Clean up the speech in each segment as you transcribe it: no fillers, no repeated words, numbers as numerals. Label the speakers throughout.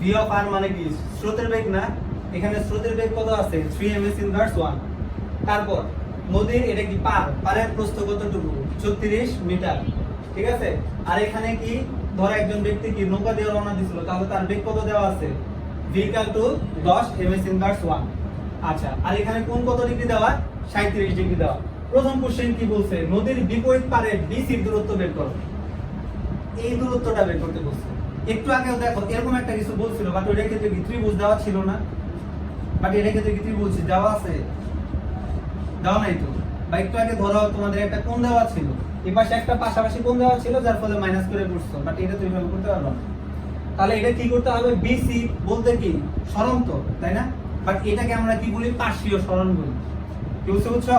Speaker 1: V of আর মানে কি স্রোতের বেগ না, এখানে স্রোতের বেগ কত আছে 3 ms ইনভার্স 1। তারপর নদীর এটা কি পারের প্রস্থ কতটুকু 36 মিটার, ঠিক আছে। আর এখানে কি ধর একজন ব্যক্তি কি নৌকা দিয়ে রওনা দিছিল, তাহলে তার বেগ কত দেওয়া আছে v = 10 ms ইনভার্স 1। আচ্ছা, আর এখানে কোণ কত ডিগ্রি দেওয়া 37 ডিগ্রি দেওয়া। প্রথম কোশ্চেন কি বলছে, নদীর বিপরীত পারে বিসির দূরত্ব বের করো। এই দূরত্বটা বের করতে বলছে। একটু আগেও দেখো এরকম একটা কিছু বলছিল, বাট ওইটার ক্ষেত্রে কি ত্রিভুজ দেওয়া ছিল না, বাট এটার ক্ষেত্রে কি ত্রিভুজ দেওয়া আছে, দেওয়া নাই তো। বা একটু আগে ধরো তোমাদের একটা কোণ দেওয়া ছিল, এই পাশে একটা পাশাপাশি কোণ দেওয়া ছিল, যার ফলে মাইনাস করে পড়ছো, বাট এটা তুমি এইভাবে করতে পারবে না। তাহলে এটা কি করতে হবে, বিসি বলতে কি সরন্ত, তাই না। বাট এটাকে আমরা কি বলি, পার্শ্বীয় সরণ বলি। কি বুঝতে বুঝছো?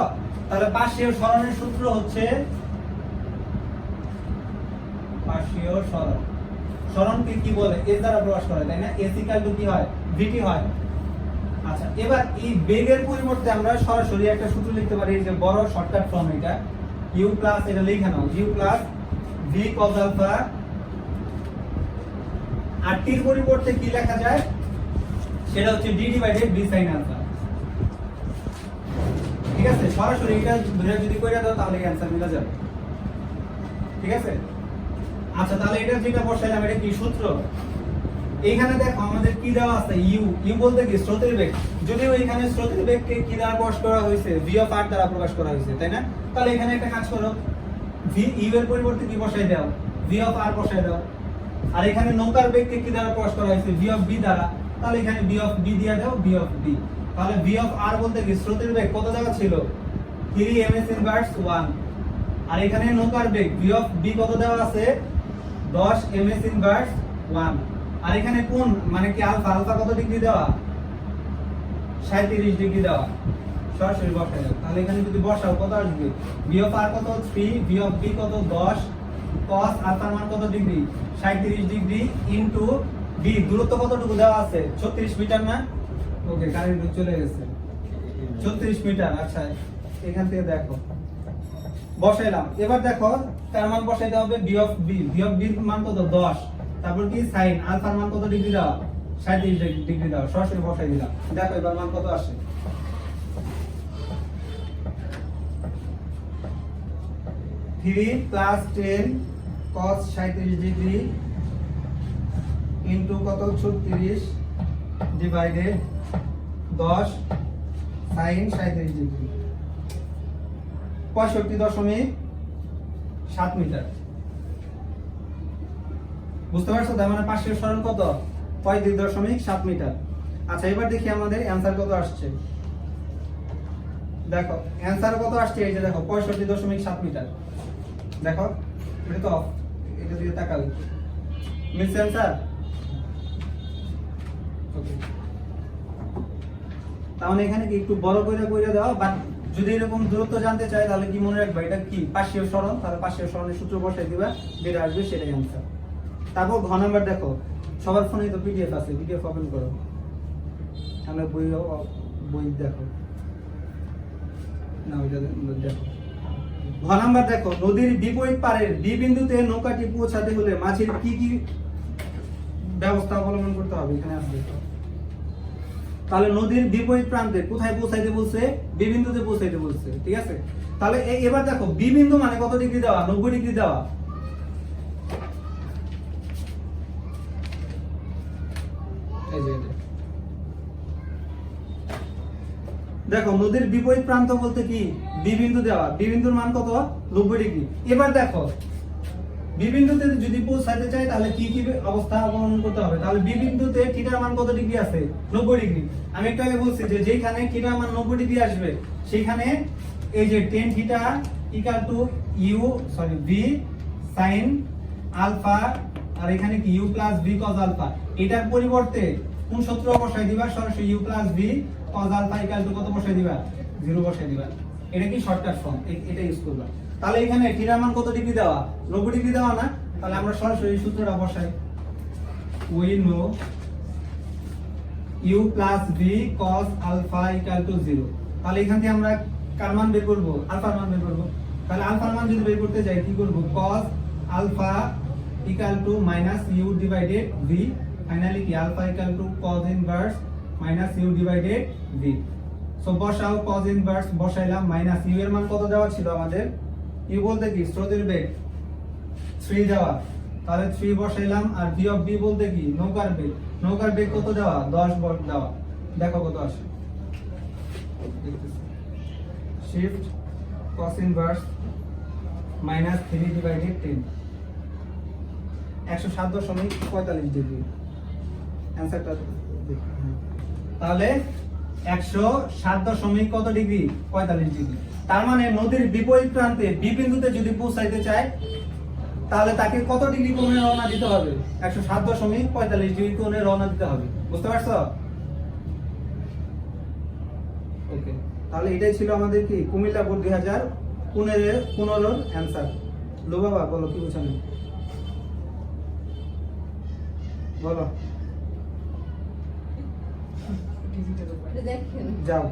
Speaker 1: তাহলে পার্শ্বীয় সরণের সূত্র হচ্ছে পার্শ্বীয় সরণ। সরণকে কি বলে, এস দ্বারা প্রকাশ করে, তাই না। এস = কি হয়, ভিটি হয়। আচ্ছা, এবার এই বেগের পরিবর্তে আমরা সরাসরি একটা সূত্র লিখতে পারি, যে বড় শর্টকাট ফর্ম এটা, u প্লাস এটা লিখে নাও, u প্লাস v cos আলফা। আর টির পরিবর্তে কি লেখা যায়, সেটা হচ্ছে d / b sin আলফা। ঠিক আছে, সরাসরি এটা ধরে যদি কইরা দাও তাহলে অ্যানসার মিলে যাবে, ঠিক আছে। আচ্ছা, তাহলে এটা যেটা বসাইলাম এটা কি সূত্র, এইখানে দেখো আমাদের কি দেওয়া আছে ইউ বলতে কি স্রোতের বেগ। যদিও এখানে স্রোতের বেগকে কি দ্বারা প্রকাশ করা হয়েছে, v অফ r দ্বারা প্রকাশ করা হয়েছে, তাই না। তাহলে এখানে একটা কাজ করো, ইউ এর পরিবর্তে কি বসাই দাও, v অফ r বসাই দাও। আর এখানে নৌকার বেগকে কি দ্বারা প্রকাশ করা হয়েছে, v অফ b দ্বারা। তাহলে এখানে v অফ b দিয়া দাও, v অফ b। তাহলে v অফ r বলতে কি স্রোতের বেগ কত জায়গা ছিল 3 ms ইনভার্স 1। আর এখানে নৌকার বেগ v অফ b কত দেওয়া আছে 10 ms ইনভার্স 1। আর এখানে কোণ মানে কি আলফা কত ডিগ্রি দেওয়া 37 ডিগ্রি দেওয়া। সরাসরি বসাই দাও, তাহলে এখানে যদি বসাও কত আসবে, v অফ r কত 3, v অফ b কত 10, cos আলফার মান কত ডিগ্রি 37 ডিগ্রি ইনটু b দূরত্ব কতটুকু দেওয়া আছে 36 মিটার না। ওকে, কারেন্ট চলে গেছে 36 মিটার। আচ্ছা, এখান থেকে দেখো বসাইলাম। এবার দেখো তার মান বসাইতে হবে v অফ b এর মান কত 10, তারপর কি sin আলফার মান কত ডিগ্রি দাও 37 ডিগ্রি দাও। সরাসরি বসাই দিলাম, দেখো এবার মান কত আসে। 3 + 10 cos 37 ডিগ্রি ইনটু কত 36 ডিভাইডেড 10 sin 37 ডিগ্রি 65.7 মিটার। বুঝতে পারছো? তার মানে পার্শ্বীয় সরণ কত 35.7 মিটার। আচ্ছা, এবার দেখি আমাদের অ্যানসার কত আসছে। দেখো অ্যানসার কত আসছে, এই যে দেখো 65.7 মিটার। দেখো এটা তো এটা দিয়ে তাকাও, মিস অ্যানসার। ওকে, তাহলে এখানে কি একটু বড় করে দাও, বাট যদি এরকম দূরত্ব জানতে চাই তাহলে কি মনে রাখবা, এটা কি পার্শ্বীয় সরণ। তাহলে পার্শ্বীয় সরণের সূত্র বসাই দিবা, যেটা আসবে সেটাই অ্যানসার। তারপর ঘ নাম্বার দেখো, সবার ফোনে তো পিডিএফ আছে, পিডিএফ ওপেন করো, আমরা বই দেখো না, ওইটা দেখো। ঘ নাম্বার দেখো, নদীর বিপরীত পারের বি বিন্দুতে নৌকাটি পৌঁছাতে হলে মাঝির কি কি ব্যবস্থা অবলম্বন করতে হবে, এখানে আসবে। তাহলে নদীর বিপরীত প্রান্তে কোথায় পৌঁছাইতে বলছে, বি বিন্দুতে পৌঁছাইতে বলছে, ঠিক আছে। তাহলে এবার দেখো বি বিন্দু মানে কত ডিগ্রি দেওয়া 90 ডিগ্রি দেওয়া। এই যে দেখো নদীর বিপরীত প্রান্ত বলতে কি বি বিন্দু দেওয়া, বি বিন্দুর মান কত 90 ডিগ্রি। এবার দেখো বি বিন্দুতে যদি পৌঁছাতে চাই তাহলে কি কি অবস্থা অবলম্বন করতে হবে। তাহলে বি বিন্দুতে থিটার মান কত ডিগ্রি আছে 90 ডিগ্রি। আমি একটু আগে বলছি যে যেখানে থিটার মান 90 ডিগ্রি আসবে সেখানে এই যে tan θ = v sin আলফা, আর এখানে কি u + v cos আলফা। এটার পরিবর্তে কোন সূত্র বসাই দিবা, সরাসরি u + v cos আলফা = কত বসাই দিবা 0 বসাই দিবা। এটা কি শর্টকাট ফর্ম, এটা ইউজ করবা। তাহলে এখানে থিটার মান কত ডিগ্রি দেওয়া 90 ডিগ্রি দেওয়া না। তাহলে আমরা সরাসরি সূত্রটা বসাই, we know u + v cos alpha = 0। তাহলে এখান থেকে আমরা কার মান বের করব, আলফার মান বের করব। তাহলে আলফার মান যদি বের করতে যাই কি করব, cos alpha = -u / v finally কি আলফা equal to cos inverse minus u divided v. So বসাও cos ইনভার্স বসাইলাম মাইনাস ইউ এর মান কত দেওয়া ছিল আমাদের, ইউ বলতে কি স্রোতের বেগ 3 দেওয়া, তাহলে 3 বসাইলাম, আর ভি অফ বি বলতে কি নৌকার বেগ কত দেওয়া 10 ভোল্ট দেওয়া। দেখো কত আসে, shift cos inverse minus 3 divided 10 107.45 degree অ্যানসারটা দেখি। তাহলে 107 কত ডিগ্রি 45 ডিগ্রি। তার মানে নদীর বিপরীত প্রান্তে বি বিন্দুতে যদি পৌঁছাইতে চায় তাহলে তাকে কত ডিগ্রি কোণে রওনা দিতে হবে, 107.45 ডিগ্রি কোণে রওনা দিতে হবে। বুঝতে পারছো? ওকে, তাহলে এটাই ছিল আমাদের কি কুমিল্লা বোর্ড 2015 অ্যানসার। লো বাবা বলো কি বুঝানো, বলো
Speaker 2: দেখেন
Speaker 1: যাও।